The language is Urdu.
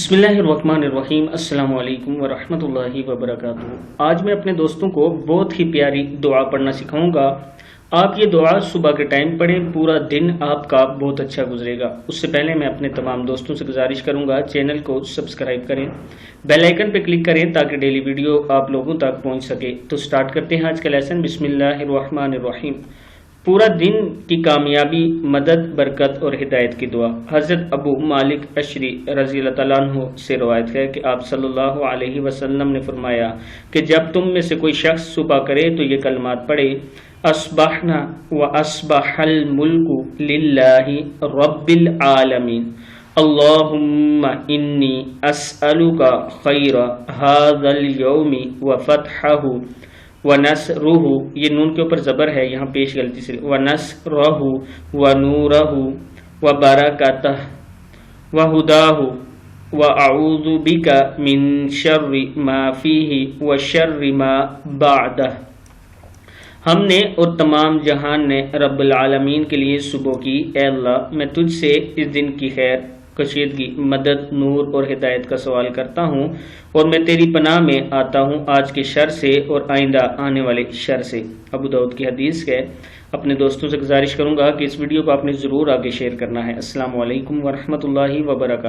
بسم اللہ الرحمن الرحیم۔ السلام علیکم ورحمۃ اللہ وبرکاتہ۔ آج میں اپنے دوستوں کو بہت ہی پیاری دعا پڑھنا سکھاؤں گا۔ آپ یہ دعا صبح کے ٹائم پڑھیں، پورا دن آپ کا بہت اچھا گزرے گا۔ اس سے پہلے میں اپنے تمام دوستوں سے گزارش کروں گا چینل کو سبسکرائب کریں، بیل آئیکن پہ کلک کریں تاکہ ڈیلی ویڈیو آپ لوگوں تک پہنچ سکے۔ تو سٹارٹ کرتے ہیں آج کا لیسن۔ بسم اللہ الرحمن الرحیم۔ پورا دن کی کامیابی، مدد، برکت اور ہدایت کی دعا۔ حضرت ابو مالک اشعری رضی اللہ تعالیٰ عنہ سے روایت ہے کہ آپ صلی اللہ علیہ وسلم نے فرمایا کہ جب تم میں سے کوئی شخص صبح کرے تو یہ کلمات پڑھے: اصبحنا واصبح الملک للہ رب العالمین، اللہم انی اسألک خیر ھذا اليوم وفتحہ ونصرہ، یہ نون کے اوپر زبر ہے، یہاں پیش غلطی سے، ونصرہ ونورہ وبرکتہ وہداہ واعوذ بک من شر ما فیہ وشر ما بعدہ۔ ہم نے اور تمام جہان نے رب العالمین کے لیے صبح کی: اے اللہ، میں تجھ سے اس دن کی خیر، کشیدگی، مدد، نور اور ہدایت کا سوال کرتا ہوں، اور میں تیری پناہ میں آتا ہوں آج کے شر سے اور آئندہ آنے والے شر سے۔ ابو داؤد کی حدیث ہے۔ اپنے دوستوں سے گزارش کروں گا کہ اس ویڈیو کو آپ نے ضرور آگے شیئر کرنا ہے۔ السلام علیکم ورحمۃ اللہ وبرکاتہ۔